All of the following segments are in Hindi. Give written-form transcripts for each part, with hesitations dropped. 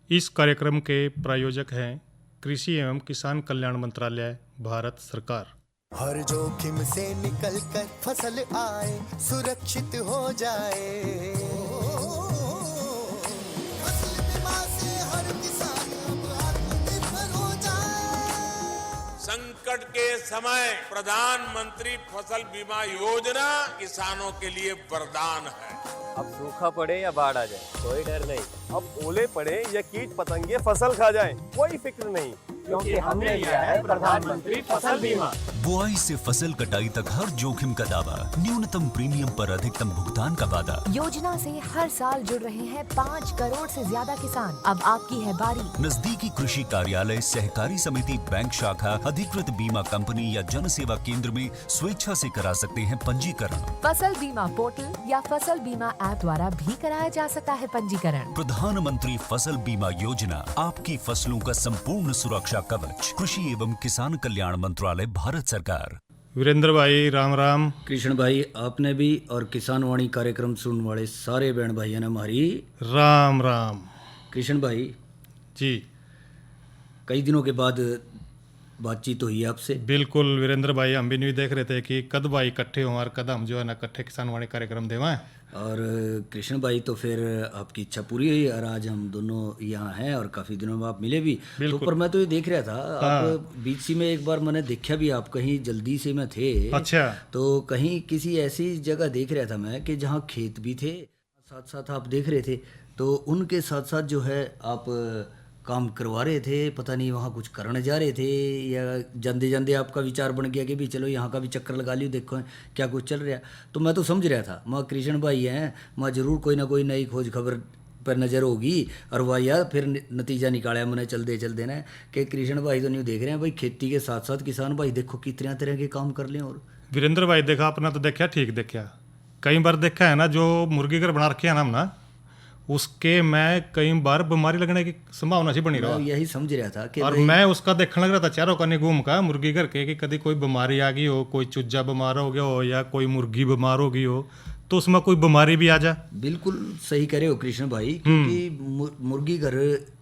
इस कार्यक्रम के प्रायोजक हैं कृषि एवं किसान कल्याण मंत्रालय, भारत सरकार। हर जोखिम से निकल कर फसल आए, सुरक्षित हो जाए। फसल बीमा से हर किसान अब आत्मनिर्भर हो जाए। संकट के समय प्रधानमंत्री फसल बीमा योजना किसानों के लिए वरदान है। अब सूखा पड़े या बाढ़ आ जाए, कोई डर नहीं। अब ओले पड़े या कीट पतंगे फसल खा जाए, कोई फिक्र नहीं, क्योंकि हमने लिया है प्रधानमंत्री फसल बीमा। बुआई से फसल कटाई तक हर जोखिम का दावा, न्यूनतम प्रीमियम पर अधिकतम भुगतान का वादा। योजना से हर साल जुड़ रहे हैं 5 करोड़ से ज्यादा किसान। अब आपकी है बारी। नजदीकी कृषि कार्यालय, सहकारी समिति, बैंक शाखा, अधिकृत बीमा कंपनी या जन सेवा केंद्र में स्वेच्छा से करा सकते हैं पंजीकरण। फसल बीमा पोर्टल या फसल बीमा ऐप द्वारा भी कराया जा सकता है पंजीकरण। प्रधानमंत्री फसल बीमा योजना, आपकी फसलों का संपूर्ण सुरक्षा कवच। कृषि एवं किसान कल्याण मंत्रालय, भारत सरकार। वीरेंद्र भाई राम राम। कृष्ण भाई, आपने भी और किसान वाणी कार्यक्रम सुनने वाले सारे बहन भाइयों ने हमारी राम राम। कृष्ण भाई जी, कई दिनों के बाद बातचीत हुई आपसे। बिल्कुल वीरेंद्र भाई, हम भी नहीं देख रहे थे कि कद भाई इकट्ठे हो और कद हम जो है ना इकट्ठे किसान वाणी कार्यक्रम देवा है। और कृष्ण भाई तो फिर आपकी इच्छा पूरी हुई और आज हम दोनों यहाँ हैं और काफ़ी दिनों में आप मिले भी। तो पर मैं तो ये देख रहा था, आप बीच सी में एक बार मैंने देखा भी, आप कहीं जल्दी से में थे। अच्छा। तो कहीं किसी ऐसी जगह देख रहा था मैं कि जहाँ खेत भी थे, साथ साथ आप देख रहे थे, तो उनके साथ साथ जो है आप काम करवा रहे थे। पता नहीं वहाँ कुछ करने जा रहे थे या जंदे जंदे आपका विचार बन गया कि भी चलो यहाँ का भी चक्कर लगा लियो, देखो क्या कुछ चल रहा। तो मैं तो समझ रहा था माँ कृष्ण भाई हैं, माँ जरूर कोई ना कोई नई खोज खबर पर नज़र होगी। और वह यार फिर नतीजा निकाला मैंने चलते चलते ना कि कृष्ण भाई तो नहीं देख रहे हैं भाई, खेती के साथ साथ किसान भाई देखो कितने तरह के काम कर लें। और वीरेंद्र भाई देखा, अपना तो देखा, ठीक देखा, कई बार देखा है ना, जो मुर्गी घर बना रखे है ना हम ना, उसके मैं कई बार बीमारी लगने की संभावना सी बनी रहा। यही समझ रहा था कि और मैं उसका देखने लग रहा था चारों कने घूम का मुर्गी घर के कि कभी कोई बीमारी आ गई हो, कोई चूजा बीमार हो गया हो या कोई मुर्गी बीमार हो गई हो, तो उसमें कोई बीमारी भी आ जा। बिल्कुल सही कह रहे हो कृष्ण भाई, क्योंकि मुर्गी घर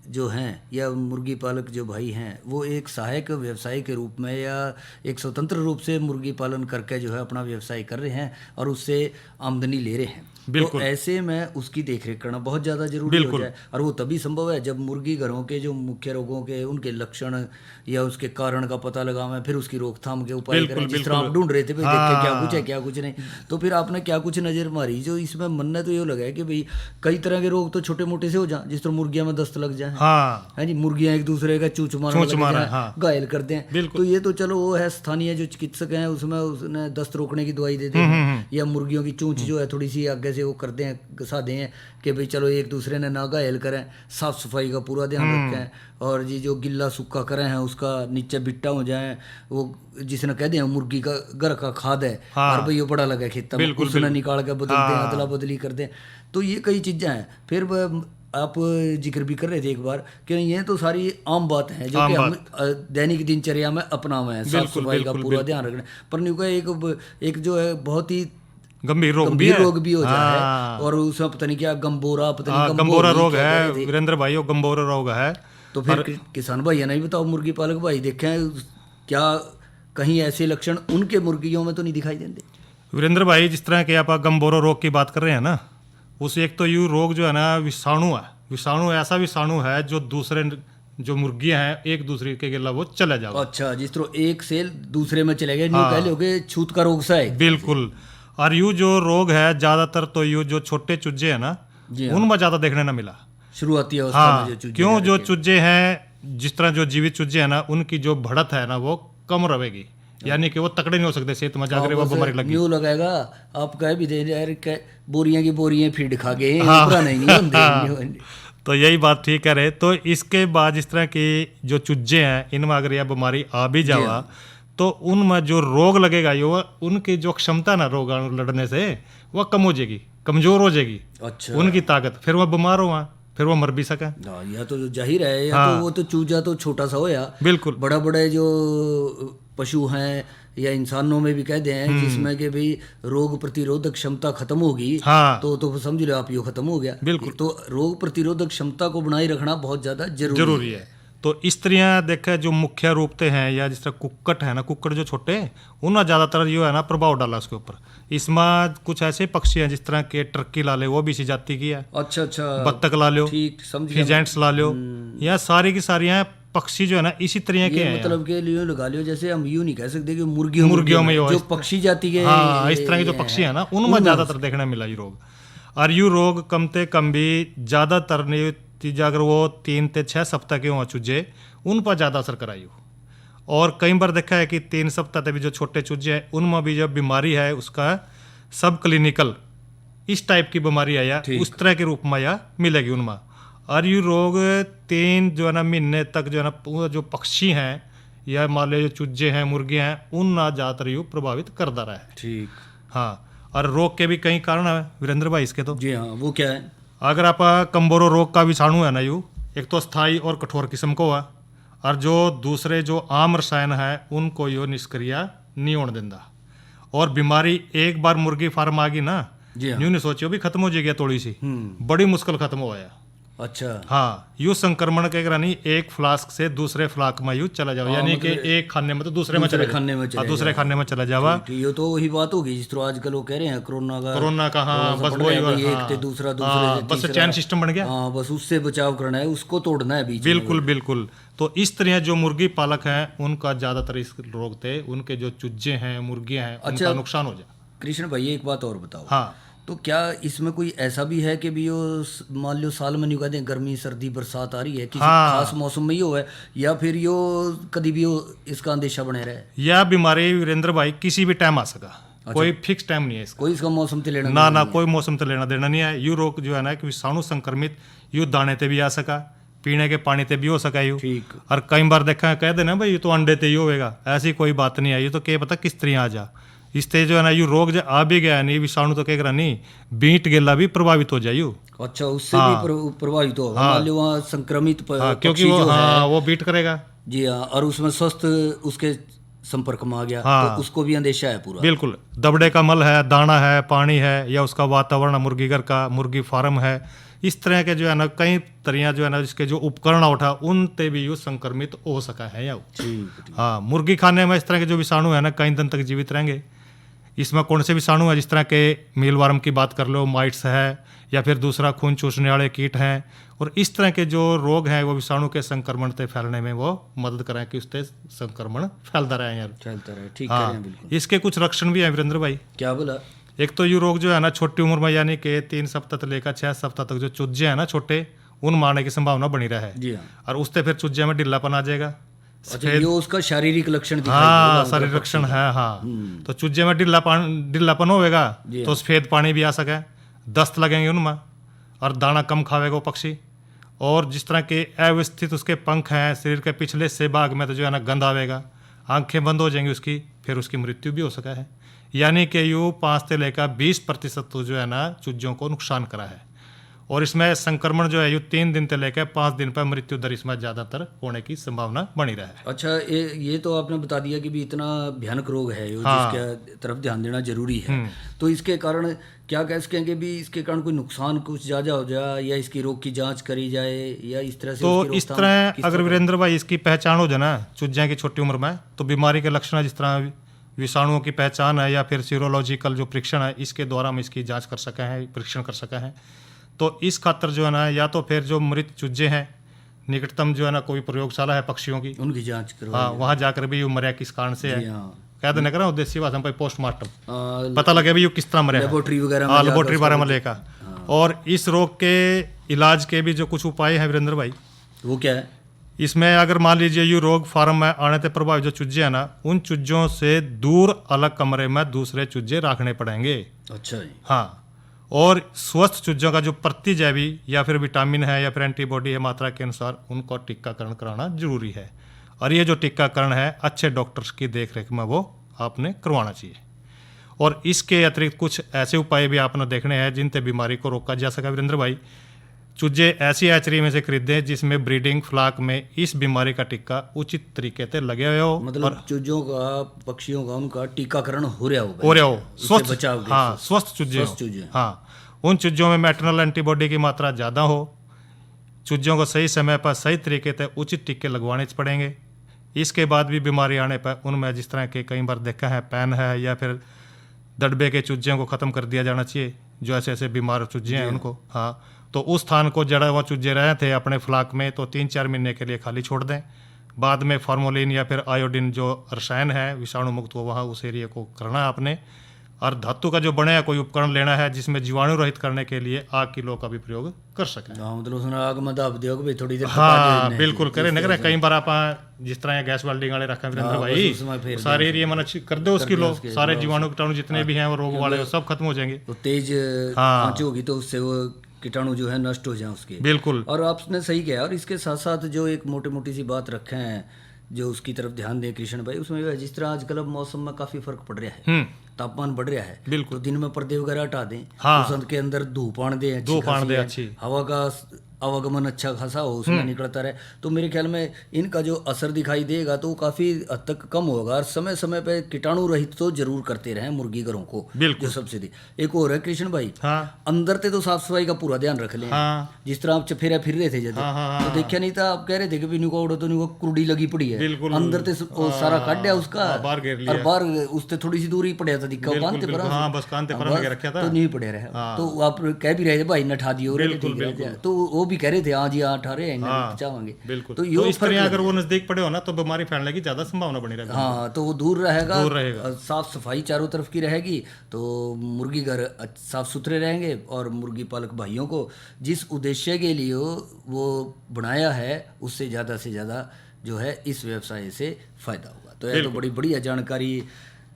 जो हैं या मुर्गी पालक जो भाई हैं, वो एक सहायक व्यवसाय के रूप में या एक स्वतंत्र रूप से मुर्गी पालन करके जो है अपना व्यवसाय कर रहे हैं और उससे आमदनी ले रहे हैं। तो ऐसे में उसकी देखरेख करना बहुत ज़्यादा जरूरी हो जाए। और वो तभी संभव है जब मुर्गी घरों के जो मुख्य रोगों के उनके लक्षण या उसके कारण का पता लगावें, फिर उसकी रोकथाम के उपाय करें। जिस तरह आप ढूंढ रहे थे भाई, देखे क्या कुछ है क्या कुछ नहीं, तो फिर आपने क्या कुछ नज़र मारी जो इसमें मन ने तो ये लगा है कि भाई कई तरह के रोग तो छोटे मोटे से हो जाए, जिस तरह मुर्गियाँ में दस्त लग जाए, है जी, मुर्गियाँ एक दूसरे का चूच मारना घायल कर दें। तो ये तो चलो वो है स्थानीय जो चिकित्सक हैं, उसमें उसने दस्त रोकने की दवाई दे दें, या मुर्गियों की चूंच जो है थोड़ी सी आगे से वो करते हैं, घसा दें कि भाई चलो एक दूसरे ने ना घायल करें, साफ सफाई का पूरा ध्यान रखें। और जी जो गिल्ला सूखा करें हैं उसका नीचे बिट्टा हो जाए, वो जिसने कह दें मुर्गी का घर का खाद है और भाई वो बड़ा लगा खेत में, उसने निकाल के बदल दें, अदला बदली कर दें। तो ये कई चीज़ें हैं। फिर आप जिक्र भी कर रहे थे एक बार कि ये तो सारी आम बात है जो कि हम दैनिक दिनचर्या में अपनावे हैं, साफ सफाई का पूरा ध्यान रखना। पर एक जो है बहुत ही गंभीर रोग भी हो जाए और उसमें पता नहीं क्या गंबोरा रोग है वीरेंद्र भाई, वो गंबोरा रोग है। तो फिर किसान भाई नहीं बताओ, मुर्गी पालक भाई देखें क्या कहीं ऐसे लक्षण उनके मुर्गियों में तो नहीं दिखाई देते? वीरेंद्र भाई, जिस तरह के आप गंबोरा रोग की बात कर रहे हैं ना, उस एक तो यू रोग जो है ना विषाणु है। विषाणु ऐसा विषाणु है जो दूसरे जो मुर्गियां हैं एक दूसरे के गिला वो चला जाओ। अच्छा, जिस तरह एक सेल दूसरे में चले गए, कह लोगे छूत का रोग सा है। बिल्कुल। और यू जो रोग है ज्यादातर तो यू जो छोटे चूजे है ना, उनमें ज्यादा देखने न मिला शुरुआती अवस्था में। जो क्यों, जो चूजे हैं, जिस तरह जो जीवित चूजे है ना, उनकी जो बढ़त है ना वो कम रहेगी, यानी कि वो तकड़े नहीं हो सकते सेहत में जाकर वो बीमारी लगी। न्यू लगाएगा आप कह भी दे यार बोरियां की बोरियां फीड खा गए, नहीं होंगे। तो यही बात ठीक कह रहे। तो इसके बाद इस तरह की जो चूजे हैं, इनमें अगर यह बीमारी आ भी जावा तो उनमें जो रोग लगेगा ये उनकी जो क्षमता ना रोग लड़ने से वह कम हो जाएगी, कमजोर हो जाएगी। अच्छा। उनकी ताकत, फिर वह बीमार हुआ फिर वो मर भी सके। हाँ, या तो जाहिर है, या तो वो तो चूजा तो छोटा सा होया, बिल्कुल। बड़ा बड़े जो पशु हैं या इंसानों में भी कह दें जिसमें कि भाई रोग प्रतिरोधक क्षमता खत्म होगी, हाँ। तो समझ लो आप, ये खत्म हो गया। बिल्कुल। तो रोग प्रतिरोधक क्षमता को बनाए रखना बहुत ज्यादा जरूरी है। तो स्त्रियां देखे जो मुख्य रूपते हैं, या जिस तरह कुक्कट है ना, कुक्कट जो छोटे हैं, उनमें ज्यादातर जो है ना प्रभाव डाला उसके ऊपर। इसमें कुछ ऐसे पक्षी हैं जिस तरह के टर्की ला ले, वो भी इसी जाति की है। अच्छा अच्छा, बत्तख ला लो, ठीक समझ गया। फिजेंट्स ला लो, या सारी की सारी हैं पक्षी जो है ना इसी तरह के ये हैं। मतलब के लिए लगा लियो, जैसे हम यूं नहीं कह सकते कि मुर्गियों में जो पक्षी जाति के, हाँ, इस तरह के जो पक्षी है ना, उनमें ज्यादातर देखने मिला ये रोग। और यू रोग कम से कम भी ज्यादातर नहीं तीजा, अगर वो 3 से 6 सप्ताह के हुआ चूजे, उन पर ज्यादा असर करायु। और कई बार देखा है कि 3 सप्ताह तक भी जो छोटे चूजे हैं, उनमें भी जो बीमारी है उसका सब क्लिनिकल इस टाइप की बीमारी आया, उस तरह के रूप में आया मिलेगी उनमें। और ये रोग 3 जो है ना महीने तक जो है ना जो पक्षी हैं या मान लो जो चूजे हैं, मुर्गे हैं, उन ना ज्यादातर यू प्रभावित करता रहा है। ठीक। हाँ, और रोग के भी कई कारण है वीरेंद्र भाई इसके। तो जी हाँ, वो क्या है? अगर आप कम्बोरो रोग का विषाणु है ना, यू एक तो स्थायी और कठोर किस्म को है, और जो दूसरे जो आम रसायन है उनको यो निष्क्रिय नहीं होने देता। और बीमारी एक बार मुर्गी फार्म आ गई ना, हाँ। यूं नहीं सोचियो भी खत्म हो जाएगी थोड़ी सी, बड़ी मुश्किल खत्म हो गया। अच्छा। हाँ, यू संक्रमण के नहीं एक फ्लास्क से दूसरे फ्लास्क में यू चला जाओ, यानी कि एक खाने में तो दूसरे में चले खाने में चले दूसरे खाने में चला जावा। ये तो वही बात होगी जिस तरह आजकल वो कह रहे हैं कोरोना का। हाँ, बस वही एक से दूसरा बस चैन सिस्टम बन गया। हाँ, बस उससे बचाव करना है, उसको तोड़ना है बीच में। बिल्कुल बिल्कुल। तो इस तरह जो मुर्गी पालक हैं उनका ज्यादातर इस रोग थे, उनके जो चूजे हैं, मुर्गियां हैं, उनका नुकसान हो जाए। कृष्ण भाई एक बात और बताओ। हाँ, तो क्या इसमें कोई ऐसा भी है कि भी यो मान लो साल में नहीं कहते गर्मी सर्दी बरसात आ रही है, किसी खास मौसम में ही हो है, या फिर यो कभी भी इसका अंदेशा बने रहे? यह बीमारी वीरेंद्र भाई किसी भी टाइम आ सका। कोई फिक्स टाइम नहीं है इसका। कोई इसका मौसम से लेना ना कोई मौसम से लेना देना नहीं है। यू रोग जो है ना कि विषाणु संक्रमित यू दाने ते भी आ सका, पीने के पानी ते भी हो सका यू। ठीक। और कई बार देखा है कह देना भाई ये तो अंडे ते ही होगा, ऐसी कोई बात नहीं आई। ये तो क्या पता किस तरह आ जा, इससे जो है ना यू रोग जो आ भी गया नहीं, विषाणु तो कह नहीं, बीट गेला भी प्रभावित हो जाए। अच्छा, उससे भी प्रभावित होगा। मान लो वहाँ संक्रमित क्योंकि वो बीट करेगा। जी हाँ, और उसमें स्वस्थ उसके संपर्क में आ गया, तो उसको भी अंदेशा है पूरा। बिल्कुल। दबड़े का मल है, दाना है, पानी है, या उसका वातावरण मुर्गी घर का, मुर्गी फार्म है, इस तरह के जो है ना कई तरह जो है ना इसके जो उपकरण उठा उनते भी यू संक्रमित हो सका है। या हाँ, मुर्गी खाने में इस तरह के जो विषाणु है ना कई दिन तक जीवित रहेंगे। इसमें कौन से विषाणु है, जिस तरह के मीलवर्म की बात कर लो, माइट्स है, या फिर दूसरा खून चूसने वाले कीट हैं, और इस तरह के जो रोग हैं वो विषाणु के संक्रमण से फैलने में वो मदद करें कि उससे संक्रमण फैलता रहे यार, चलता रहे। ठीक हाँ, है, बिल्कुल। इसके कुछ लक्षण भी हैं वीरेंद्र भाई। क्या बोला? एक तो ये रोग जो है ना छोटी उम्र में, यानी कि 3 सप्ताह से लेकर 6 सप्ताह तक जो चूजे हैं ना छोटे, उन मारने की संभावना बनी रहे। जी हाँ। और उससे फिर चूजे में ढिल्लापन आ जाएगा। अच्छा, ये उसका शारीरिक लक्षण दिखाई हाँ, शारीरिक लक्षण है। हाँ, तो चूजे में ढिल्लापन होगा तो सफेद पानी भी आ सके, दस्त लगेंगे उनमें, और दाना कम खावेगा वो पक्षी। और जिस तरह के अव्यवस्थित उसके पंख हैं शरीर के पिछले से भाग में, तो जो है ना गंध आवेगा, आंखें बंद हो जाएंगी उसकी, फिर उसकी मृत्यु भी हो सका है। यानी कि यू 5 से लेकर 20% तो जो है ना चूजों को नुकसान करा है। और इसमें संक्रमण जो है यू 3 दिन से लेकर 5 दिन पर मृत्यु दर इसमें ज्यादातर होने की संभावना बनी रहा है। अच्छा, ये तो आपने बता दिया कि भी इतना भयानक रोग है जिसके तरफ ध्यान देना जरूरी है। तो इसके कारण क्या कह सकेंगे भी, इसके कारण कोई नुकसान कुछ ज्यादा हो जाए, या इसकी रोग की जांच करी जाए, या इस तरह से? तो इस तरह अगर वीरेंद्र भाई इसकी पहचान हो जाए ना चूजिया की छोटी उम्र में, तो बीमारी के लक्षण जिस तरह विषाणुओं की पहचान है, या फिर सीरोलॉजिकल जो परीक्षण है, इसके द्वारा हम इसकी जाँच कर सके हैं, परीक्षण कर सके हैं। तो इस खातर जो है ना, या तो फिर जो मृत चूजे हैं निकटतम जो है ना कोई प्रयोगशाला है पक्षियों की, उनकी जांच करो। हाँ, वहाँ जाकर भी ये मरा किस कारण से है, कह देने का ना उद्देश्य भाषा में पोस्टमार्टम पता लगे भी ये किस तरह मरे, लेबोरेटरी वगैरह हाँ, लेबोरेटरी बारे में लेकर। और इस रोग के इलाज के भी जो कुछ उपाय हैं वीरेंद्र भाई, वो क्या है? इसमें अगर मान लीजिए ये रोग फार्म में आने से प्रभावित जो चूजे हैं ना, उन चूजों से दूर अलग कमरे में दूसरे चूजे रखने पड़ेंगे। अच्छा जी। हाँ, और स्वस्थ चूजों का जो प्रतिजैवी या फिर विटामिन है या फिर एंटीबॉडी है मात्रा के अनुसार उनको टीकाकरण कराना जरूरी है। और ये जो टीकाकरण है अच्छे डॉक्टर्स की देखरेख में वो आपने करवाना चाहिए। और इसके अतिरिक्त कुछ ऐसे उपाय भी आपने देखने हैं जिनसे बीमारी को रोका जा सका वीरेंद्र भाई। चूजे ऐसी हैचरी में से खरीदें जिसमें ब्रीडिंग फ्लाक में इस बीमारी का टीका उचित तरीके से लगे हुए हो मतलब चूजों का, पक्षियों का, उनका टीकाकरण हो रहा हो, हो रहा हो, इससे स्वस्थ, बचाव के, हाँ स्वस्थ चूजे स्वस्थ चूजे। हो। हाँ, उन चूजों में मैटरनल एंटीबॉडी की मात्रा ज़्यादा हो। चूजों को सही समय पर सही तरीके से उचित टीके लगवाने पड़ेंगे। इसके बाद भी बीमारी आने पर उनमें जिस तरह के कई बार देखा है पैन है या फिर दड़बे के चूजियों को ख़त्म कर दिया जाना चाहिए, जो ऐसे ऐसे बीमार चूजे हैं उनको। हाँ, तो उस स्थान को जड़ा हुआ चूजे रहे थे अपने फ्लाक में तो 3-4 महीने के लिए खाली छोड़ दें। बाद में फार्मोलिन या फिर आयोडीन जो रसायन है विषाणु मुक्त हो वहाँ उस एरिया को करना है आपने। और धातु का जो बने है कोई उपकरण लेना है जिसमें जीवाणु रहित करने के लिए आग की लौ का भी प्रयोग कर सकें। हाँ, मतलब उसने आग में दाब दिया भाई थोड़ी देर हाँ बिल्कुल करें न करें। कई बार आप जिस तरह गैस वेल्डिंग वाले रखा वीरेंद्र भाई, सारे एरिया में कर दो उसकी लो, सारे जीवाणु कीटाणु जितने भी हैं वो रोग वाले सब खत्म हो जाएंगे। तो तेज आंच होगी तो उससे वो कीटाणु जो है नष्ट हो जाए उसके। बिल्कुल। और आपने सही किया। और इसके साथ साथ जो एक मोटी मोटी सी बात रखे हैं जो उसकी तरफ ध्यान दें कृष्ण भाई, उसमें जिस तरह आजकल अब मौसम में काफी फर्क पड़ रहा है, तापमान बढ़ रहा है, बिल्कुल। तो दिन में पर्दे वगैरह हटा दें, हाँ। बसंत के अंदर धूप आन दें, धूप आन दें अच्छी, हवा का आवागमन अच्छा खासा हो, उसमें निकलता रहे, तो मेरे ख्याल में इनका जो असर दिखाई देगा तो काफी हद तक कम होगा। और समय समय पे कीटाणु रहित तो जरूर करते रहे मुर्गी घरों को, जो सबसे एक और है कृष्ण भाई, अंदर से तो साफ सफाई का पूरा ध्यान रख लें। जिस तरह आप चफेरा फिर रहे थे जब तो देखा नहीं था, आप कह रहे थे कि इनको उड़ो तो इनको कुर्डी लगी पड़ी है, अंदर से सारा काट दिया उसका और बाहर उससे थोड़ी सी दूरी पड़ा था, दिक्का कांते पर तो नहीं पड़े रहे। तो आप कह भी रहे थे भाई नठा दियो, तो वो भी कह रहे थे हाँ जी हाँ ठा रहे हैं बचावांगे। बिल्कुल। तो इस तरह अगर वो नजदीक पड़े हो ना तो बीमारी फैलने की ज्यादा संभावना बनी रहेगी। हाँ, तो वो दूर रहेगा, साफ सफाई चारों तरफ की रहेगी, तो मुर्गी घर साफ सुथरे रहेंगे। और मुर्गी पालक भाइयों को जिस उद्देश्य के लिए वो बनाया है उससे ज़्यादा जो है इस व्यवसाय से फायदा होगा। तो यह तो बड़ी बढ़िया जानकारी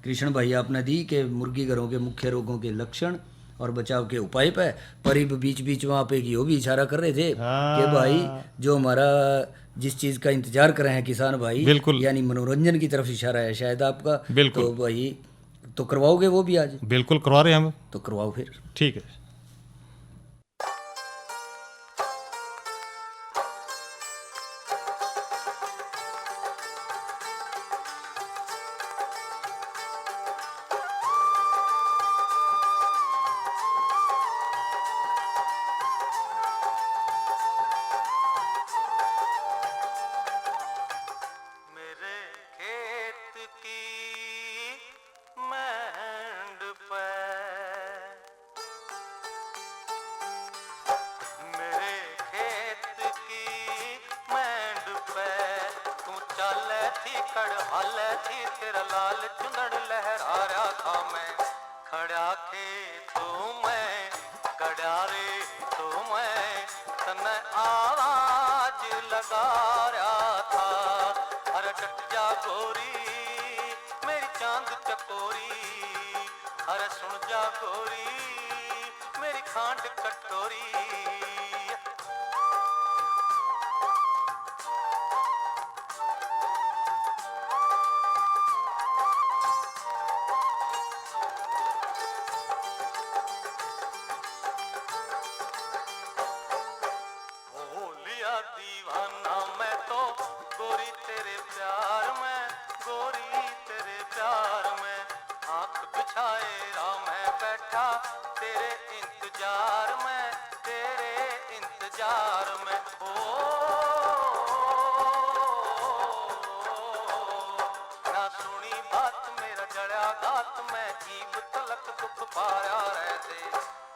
कृष्ण भाई आपने दी कि मुर्गी घरों के मुख्य रोगों के लक्षण और बचाव के उपाय पे। पर बीच में आप एक यो भी इशारा कर रहे थे कि भाई जो हमारा जिस चीज का इंतजार कर रहे हैं किसान भाई, यानी मनोरंजन की तरफ इशारा है शायद आपका, तो भाई तो करवाओगे वो भी आज? बिल्कुल करवा रहे हैं हम, तो करवाओ फिर। ठीक है।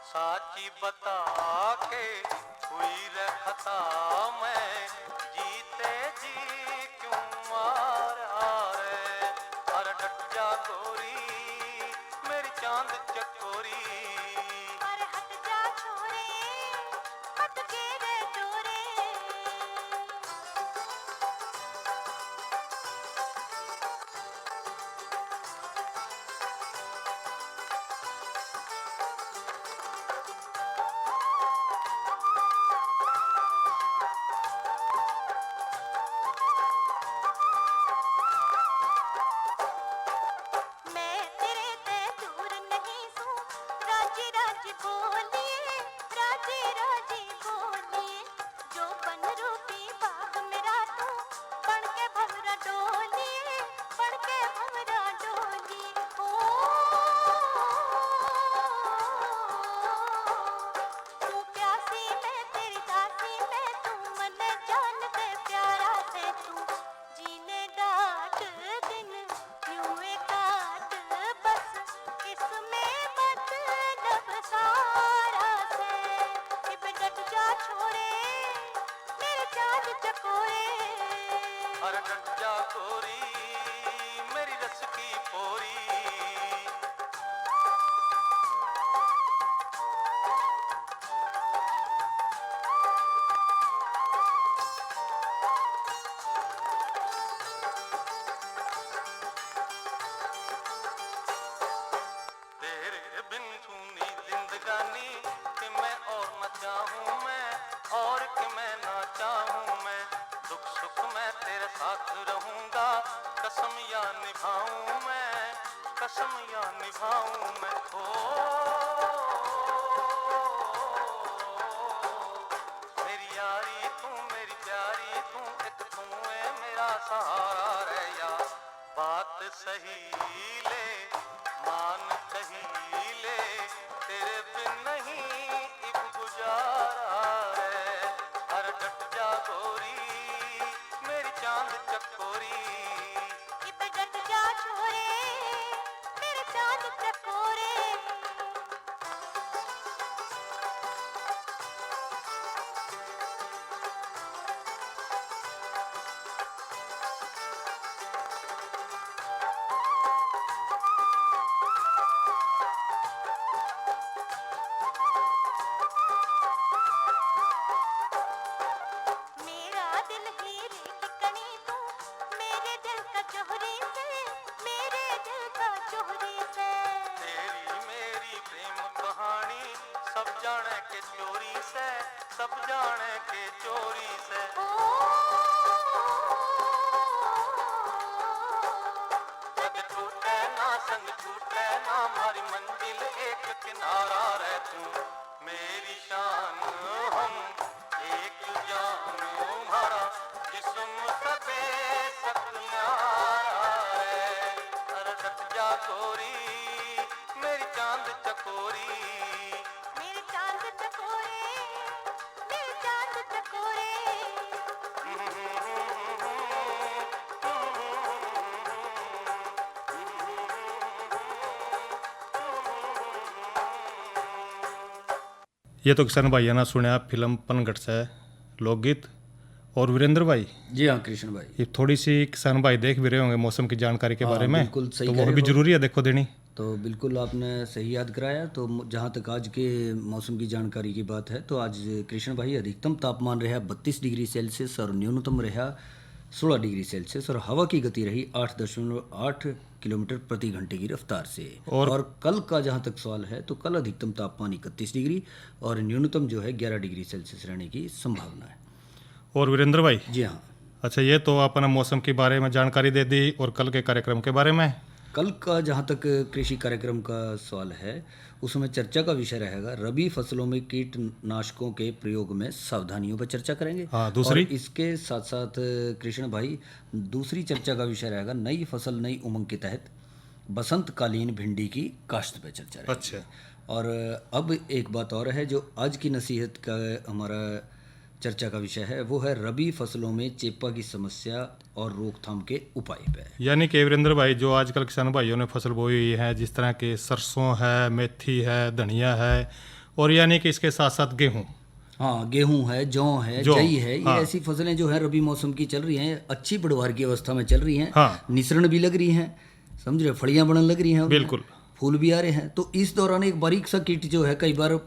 साची बता के हुई रे खता मैं जीते जी क्यों मारा रे। अरे डट जा गोरी मेरी चांद चकोरी, अरे हट जा छोरे हट के रे चोरे। राजी राजी बोलिए के भंवरा डोली ओ तू प्यासी मैं तेरी दासी मैं तू मन जान दे प्यारा से तू जीने डाट दिन यूं काट बस इसमें मतलब सारा से इब डट जा छोरे मेरे चाँद चकोरे अरे डट जा गोरी मेरी रस की पोरी तेरे बिन सुनी जिंदगानी कि मैं और न चाहूं मैं और कि मैं ना चाहूं मैं दुख सुख मैं तेरे साथ रहूंगा कसम या निभाऊं मैं कसम या निभाऊं मैं ओ मेरी यारी तू मेरी प्यारी तू एक तू है मेरा सहारा रे यार बात सही ले मान कही ले तेरे बिन नहीं इब गुजारा है अरे डट जा गोरी मेरी चांद चकोरी इब डट जा छोरे मेरे चाँद चकोरे मेरा दिल हीरे की कणी तू मेरे दिल का जोहरी से मेरे दिल का जोहरी से तेरी मेरी प्रेम कहानी सब जाने के चोरी से सब जाने के चोरी से जग टूटे ना संग टूटे ना हमारी मंजिल एक किनारा रह तू मेरी शान हम एक जान हमारा जिस्म सबे सतनारा है अरे डट जा गोरी मेरी चांद चकोरी मेरे चाँद चकोरे मेरे चाँद चकोरे ये तो किसान भाई ना सुना फिल्म पनघट से लोकगीत। और वीरेंद्र भाई जी हाँ कृष्ण भाई, ये थोड़ी सी किसान भाई देख भी रहे होंगे मौसम की जानकारी के बारे में, बिल्कुल सही तो कह वो रहे भी हो। जरूरी है देखो देनी। तो बिल्कुल आपने सही याद कराया। तो जहाँ तक आज के मौसम की जानकारी की बात है तो आज कृष्ण भाई अधिकतम तापमान रहा 32 डिग्री सेल्सियस और न्यूनतम रहा 16 डिग्री सेल्सियस और हवा की गति रही 8.8 किलोमीटर प्रति घंटे की रफ्तार से। और कल का जहाँ तक सवाल है तो कल अधिकतम तापमान 31 डिग्री और न्यूनतम जो है 11 डिग्री सेल्सियस रहने की संभावना है। और वीरेंद्र भाई जी हाँ, अच्छा ये तो अपना मौसम के बारे में जानकारी दे दी, और कल के कार्यक्रम के बारे में कल का जहाँ तक कृषि कार्यक्रम का सवाल है उसमें चर्चा का विषय रहेगा रबी फसलों में कीटनाशकों के प्रयोग में सावधानियों पर चर्चा करेंगे। हाँ, दूसरी और इसके साथ साथ कृष्ण भाई दूसरी चर्चा का विषय रहेगा नई फसल नई उमंग के तहत बसंतकालीन भिंडी की काश्त पर चर्चा रहेगी। अच्छा, और अब एक बात और है जो आज की नसीहत का हमारा चर्चा का विषय है वो है रबी फसलों में चेपा की समस्या और रोकथाम के उपाय पे। यानी कि वीरेंद्र भाई जो आजकल किसान भाइयों ने फसल बोई हुई है, जिस तरह के सरसों है, मेथी है, धनिया है, और यानी कि इसके साथ साथ गेहूँ, हाँ गेहूं है, जौ है, जई है, ये ऐसी फसलें जो है रबी मौसम की चल रही हैं, अच्छी बढ़वार की अवस्था में चल रही हैं। हाँ। निसरण भी लग रही हैं, समझ रहे, फलियां बनने लग रही हैं, उनमें बिल्कुल। फूल भी आ रहे हैं। तो इस दौरान एक बारीक सा कीट जो है कई बार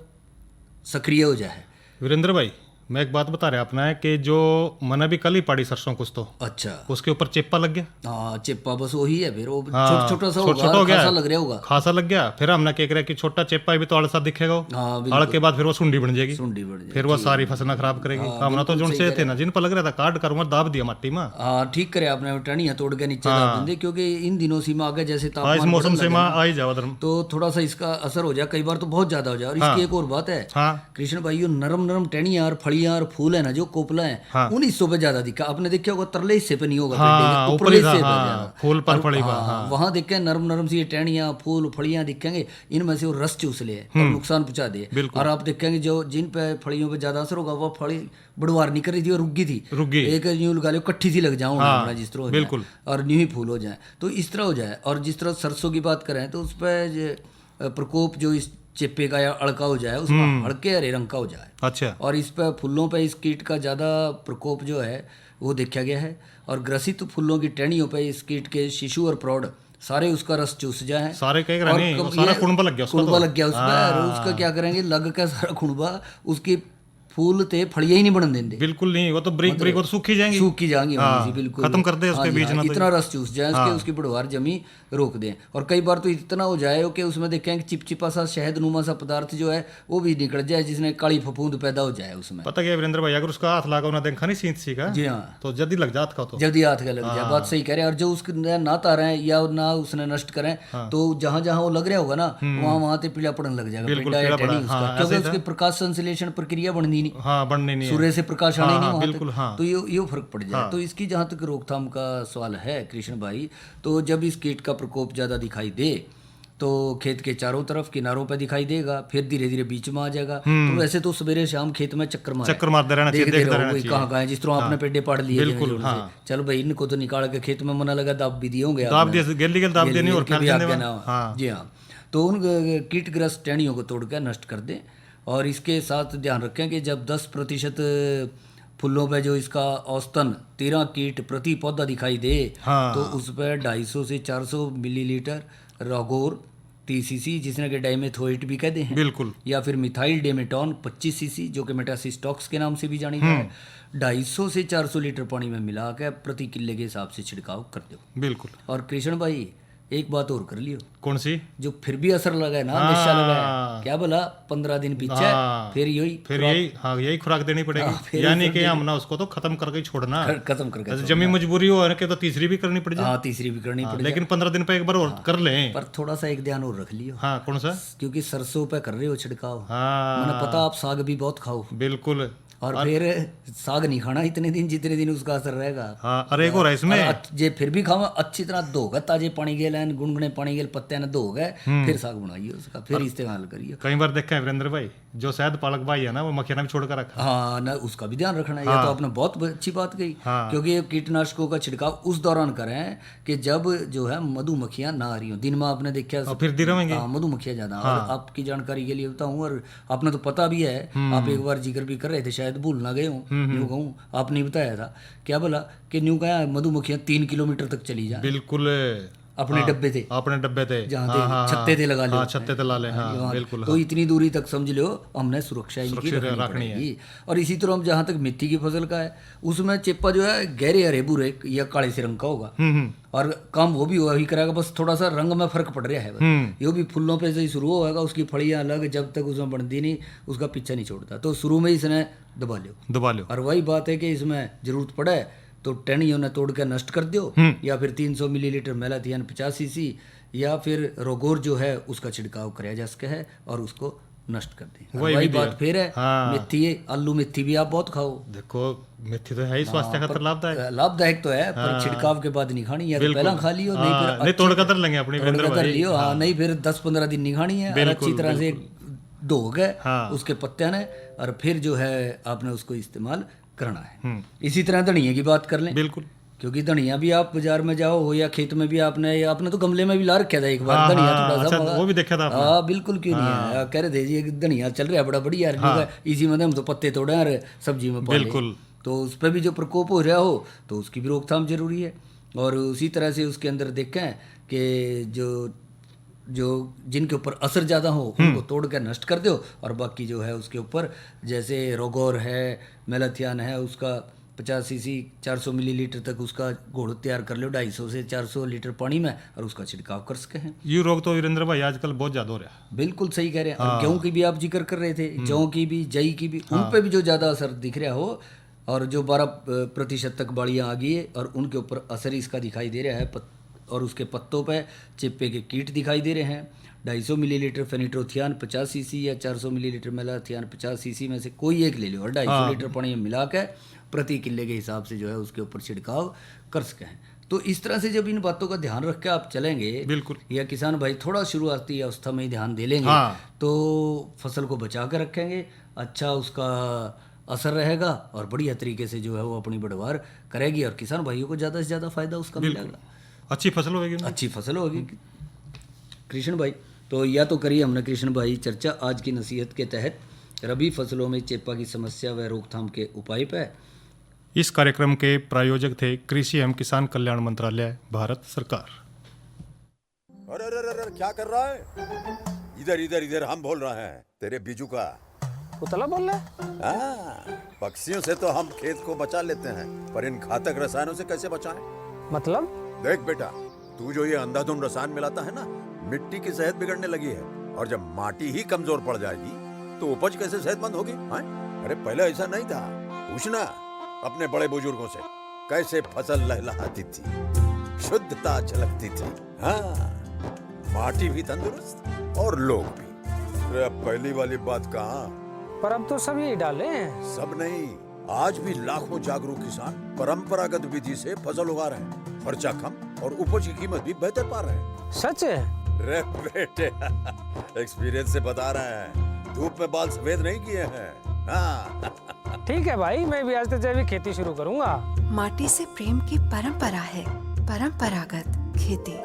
सक्रिय हो जाए। वीरेंद्र भाई मैं एक बात बता रहा अपना है कि जो मैंने भी कल ही पाड़ी सरसों कुछ तो अच्छा, उसके ऊपर चेप्पा लग गया। हाँ चेप्पा बस वही है, फिर वो हाँ, छोटा सा छोटा होगा, हो गया, खासा लग रहा होगा, खासा लग गया। फिर हमने क्या करा कि छोटा चेप्पा भी तो अड़ सा दिखेगा, हाँ, अड़ के बाद फिर वो सुंडी बन जाएगी, सुंडी बढ़ जाए, फिर वो सारी फसल खराब करेगी। हमने तो जो से थे ना जिन पर लग रहा था काट कर वहाँ दाब दिया मट्टी में। हाँ ठीक करे आपने, टहनियाँ तोड़ के नीचे डाल देंगे, क्योंकि इन दिनों सीमा आगे जैसे इस तापमान मौसम बढ़ने से लगे माँ ना, आ ही जाओ धर्म। तो थोड़ा सा इसका असर हो जाए, कई बार तो बहुत ज्यादा हो जाए। और इसकी एक और बात है हाँ कृष्ण भाई, यो नरम नरम टहनियाँ और फलियां फलियां और फूल है ना जो कोपला है हाँ। उन हिस्सों पे ज्यादा दिखा। आपने देखा होगा तरले हिस्से पे नहीं होगा, हाँ, पेड़ के ऊपरी ऊपरले हिस्से हाँ, पे ज्यादा। फूल पर और फली पर, हाँ, हाँ। वहाँ देखें नरम नरम सी ये टहनियाँ फूल फलियां दिखेंगे, इनमें से वो रस चूस ले और नुकसान पहुंचा दे। बिल्कुल। और आप देखेंगे जो जिन पे फलियों पे ज्यादा असर होगा वो फली बढ़वार नहीं कर रही थी और रुक थी, रुक गई। एक यूं लगा लो कट्ठी सी लग जाऊँ हाँ, जिस तरह हो बिल्कुल। जाए और न्यू ही फूल हो जाए, तो इस तरह हो जाए। और जिस तरह सरसों की बात करें तो उस पर प्रकोप जो इस चिप्पे का या अड़का हो जाए उसमें हल्के हरे रंग का हो जाए। अच्छा। और इस पर फूलों पर इस कीट का ज़्यादा प्रकोप जो है वो देखा गया है। और ग्रसित फूलों की टहनियों पर इस कीट के शिशु और प्रौढ़ सारे उसका रस चूस जाए। सारे कई ग्रह नहीं, वो सारा कुणबा लग गया उसको कुणबा तो। लग गया उस पर, और उसका क्या करेंगे, लग का सारा कुणबा उसकी फूल ते फड़िया ही नहीं बनने देंगे, बिल्कुल नहीं, वो तो ब्रेक ब्रेक वो तो सूखी जाएंगी, सूखी जाएंगी हाँ, वहीं से बिल्कुल खत्म कर दे उसके हाँ जी, बीज हाँ, ना तो इतना रस चूस जाए उसके, उसकी बढ़वार जमी रोक दें। और कई बार तो इतना हो जाए कि उसमें देखें कि चिपचिपा सा शहद नुमा सा पदार्थ जो है वो भी निकल जाए, जिसने काली फफूंद पैदा हो जाए उसमें। पता क्या वीरेंद्र भाई, अगर उसका हाथ लगा ना देखा नहीं सींच सी का, जी हाँ, तो जल्दी लग जाता तो जल्दी हाथ का लग जाए, बात सही कह रहे हैं। और जो उसके ना तारें या ना उसने नष्ट करें तो जहां जहां वो लग रहा होगा ना वहां वहां ते पीला पड़ने लग जाएगा, बिल्कुल, पेंडा या पीला टहनी पड़ा, उसका, हाँ, क्योंकि ऐसे ही उसकी प्रकाश संश्लेषण प्रक्रिया बननी नहीं, हाँ बनने नहीं है। सूर्य से प्रकाश आने हाँ, नहीं हाँ, वहां बिल्कुल, तक, हाँ। तो ये फर्क पड़ जाए। तो इसकी जहां तक रोकथाम का सवाल है कृष्ण भाई, तो जब इस कीट का प्रकोप ज्यादा दिखाई दे तो खेत के चारों तरफ किनारों पे दिखाई देगा, फिर धीरे धीरे बीच में आ जाएगा। तो वैसे तो सवेरे शाम खेत में चक्कर मारते रहना चाहिए, देखते रहना चाहिए कहाँ कहाँ है, जिस तरह आपने पेड़े पाड़ लिए बिल्कुल, जोर से। हाँ। चलो भाई इनको तो निकाल के खेत में मना लगा दाब भी दिए होंगे दाब आपने। दिए, गेली गेल दाब देनी और गेल फैल भी जाने आगे वाला। ना हो। हाँ। जी हाँ, तो उन कीटग्रस्त टहनियों को तोड़कर नष्ट कर दें। और इसके साथ ध्यान रखें कि जब 10% फूलों पे जो इसका औसतन 13 कीट प्रति पौधा दिखाई दे, हाँ। तो उस पर 250 से 400 मिलीलीटर रागोर 30 सीसी, जिसने कि डाइमेथोएट भी कहते हैं, बिल्कुल, या फिर मिथाइल डेमेटॉन 25 सीसी जो कि मेटासिस्टॉक्स के नाम से भी जानी जाए, 250 से 400 लीटर पानी में मिला के प्रति किले के हिसाब से छिड़काव कर दो। बिल्कुल। और कृष्ण भाई एक बात और कर लियो, कौन सी? जो फिर भी असर लगा है ना, हाँ। नशा लगा है, क्या बोला 15 दिन पीछे हाँ। फिर यही खुराक देनी हाँ, पड़ेगी, फिर यानी कि हम ना उसको तो खत्म करके ही छोड़ना, खत्म करके जैसे जमी मजबूरी हो के तो तीसरी भी करनी पड़ जाए। हाँ, तीसरी भी करनी पड़ेगी, लेकिन 15 दिन पे एक बार और कर लें। पर थोड़ा सा एक ध्यान और रख लियो। हाँ, कौन सा? क्योंकि सरसों पे कर रहे हो छिड़काव, हाँ, मैंने पता आप साग भी बहुत खाओ, बिल्कुल। और फिर साग नहीं खाना इतने दिन जितने दिन उसका असर रहेगा। हाँ, और एक और है इसमें, जे फिर भी खाओ अच्छी तरह धोगा, ताजे पानी गेल गुनगुने पानी गेल पत्ते ने धो गए, फिर साग बनाइए उसका, फिर इस्तेमाल करिए। कई बार देखा है वीरेंद्र भाई, जो शायद पालक भाई है ना, वो मक्खियाना भी छोड़ कर रखा। हाँ ना, उसका भी ध्यान रखना है। ये तो आपने बहुत अच्छी बात कही, क्योंकि ये कीटनाशकों का छिड़काव उस दौरान करें कि जब जो है मधुमक्खियां ना आ रही हो। दिन में आपने देखा फिर दिन रहेंगे। हाँ, मधुमक्खियां ज्यादा। और आपकी जानकारी के लिए बताऊं, और आपने तो पता भी है, आप एक बार जिक्र भी कर रहे थे, शायद भूल ना गए हूँ, न्यू कहूँ आपने बताया था, क्या बोला कि न्यू कहा मधुमक्खियां 3 किलोमीटर तक चली जाए, बिल्कुल अपने डब्बे थे, अपने डब्बे थे, जहाँ छत्ते थे लगा ले, छत्ते थे ला ले, हाँ, बिल्कुल। तो इतनी दूरी तक समझ लो हमने सुरक्षा इनकी रखनी है। और इसी तरह हम जहाँ तक मेथी की फसल का है, उसमें चेपा जो है गहरे हरे भूरे या काले से रंग का होगा, और काम वो भी वही कराएगा, बस थोड़ा सा रंग में फर्क पड़ रहा है। ये भी फूलों पे से ही शुरू होगा, उसकी फड़ियाँ अलग, जब तक उसमें बनती नहीं उसका पीछा नहीं छोड़ता, तो शुरू में ही इसने दबा लो। और वही बात है कि इसमें जरूरत पड़े तो टहनियों ने तोड़ कर नष्ट कर दो, या फिर 300 मिलीलीटर मेलाथियन 50 सीसी, या फिर रोगोर जो है उसका छिड़काव कराया जा सके है और उसको नष्ट कर दें। वही बात फिर है, मेथी है, आलू मेथी भी आप बहुत खाओ। देखो मेथी तो है ही स्वास्थ्य खातिर लाभदायक तो है, पर छिड़काव के बाद नहीं खानी, या तो पहला खा लियो, नहीं तोड़ कर लेंगे अपनी लियो, हाँ, नहीं फिर 10-15 दिन नहीं खानी है, और अच्छी तरह से धो गए उसके पत्ते ने, और फिर जो है आपने उसको इस्तेमाल करना है। इसी तरह धनिया की बात कर लें, बिल्कुल, क्योंकि धनिया भी आप बाजार में जाओ हो या खेत में भी आपने तो गमले में भी ला रखा था एक बार धनिया, थोड़ा सा वो भी देखा था आपने? हाँ बिल्कुल, क्यों नहीं है, कह रहे थे जी धनिया चल रहा है बड़ा बढ़िया, इसी में हम तो पत्ते तोड़े और सब्जी में पाले, बिल्कुल। तो उस पर भी जो प्रकोप हो रहा हो तो उसकी भी रोकथाम जरूरी है। और उसी तरह से उसके अंदर देखें कि जो जिनके ऊपर असर ज़्यादा हो उनको तोड़ कर नष्ट कर दो, और बाकी जो है उसके ऊपर जैसे रोगोर है, मेलाथियन है, उसका 50 सीसी 400 मिलीलीटर तक उसका घोल तैयार कर लो 250 से 400 लीटर पानी में, और उसका छिड़काव कर सके हैं। ये रोग तो वीरेंद्र भाई आजकल बहुत ज्यादा हो रहा है। बिल्कुल सही कह रहे हैं। और गेहूं की भी आप जिक्र कर रहे थे, जौ की भी, जई की भी, उन पे भी जो ज़्यादा असर दिख रहा हो, और जो 12% तक बाड़ियाँ आ गई है और उनके ऊपर असर इसका दिखाई दे रहा है और उसके पत्तों पे चिप्पे के कीट दिखाई दे रहे हैं। 250 मिलीलीटर फेनिट्रोथियान 50 सीसी या 400 मिलीलीटर मेलाथियान 50 सीसी में से कोई एक ले लो और 250 लीटर पानी में मिला के प्रति किले के हिसाब से जो है उसके ऊपर छिड़काव कर सकें। तो इस तरह से जब इन बातों का ध्यान रख के आप चलेंगे, बिल्कुल, या किसान भाई थोड़ा शुरुआती अवस्था में ही ध्यान दे लेंगे, तो फसल को बचा कर रखेंगे, अच्छा उसका असर रहेगा और बढ़िया तरीके से जो है वो अपनी बढ़वार करेगी और किसान भाइयों को ज़्यादा से ज़्यादा फायदा उसका मिलेगा, अच्छी फसल होगी, अच्छी फसल होगी। कृष्ण भाई, तो या तो करिए हमने कृष्ण भाई चर्चा आज की नसीहत के तहत रबी फसलों में चेपा की समस्या व रोकथाम के उपाय पर। इस कार्यक्रम के प्रायोजक थे कृषि एवं किसान कल्याण मंत्रालय, भारत सरकार। अरे अरे अरे क्या कर रहा है? इधर इधर इधर हम बोल रहे हैं तेरे बीजू का। उतला बोल रहा है? पक्षियों से तो हम खेत को बचा लेते हैं, पर इन घातक रसायनों से कैसे बचाएं? मतलब? देख बेटा, तू जो ये अंधाधुंध रसायन मिलाता है ना, मिट्टी की सेहत बिगड़ने लगी है और जब माटी ही कमजोर पड़ जाएगी तो उपज कैसे सेहतमंद होगी? अरे पहले ऐसा नहीं था, पूछना अपने बड़े बुजुर्गों से, कैसे फसल लहलहाती थी, शुद्धता झलकती थी। हाँ, माटी भी तंदुरुस्त और लोग भी। अरे अब पहली वाली बात कहाँ? पर अब तो सब यही डाले हैं। सब नहीं, आज भी लाखों जागरूक किसान परंपरागत विधि से फसल उगा रहे हैं, खर्चा कम और उपज की कीमत भी बेहतर पा रहे हैं। सच है? रे बेटे, एक्सपीरियंस से बता रहे हैं, धूप में बाल सफेद नहीं किए हैं। हाँ। ठीक है भाई, मैं भी आज से जैविक खेती शुरू करूंगा। माटी से प्रेम की परंपरा है, परंपरागत खेती।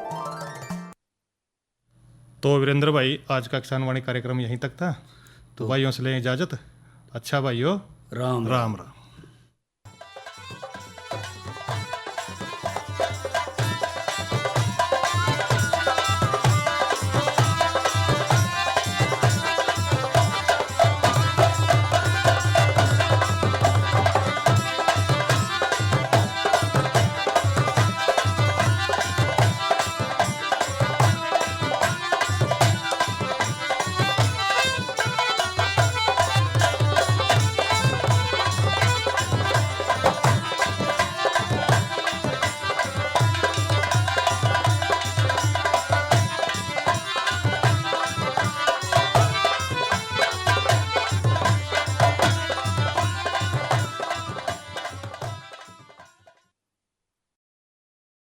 तो वीरेंद्र भाई, आज का किसान वाणी कार्यक्रम यहीं तक था, तो भाइयों से लें इजाजत। अच्छा भाइयों, राम राम राम।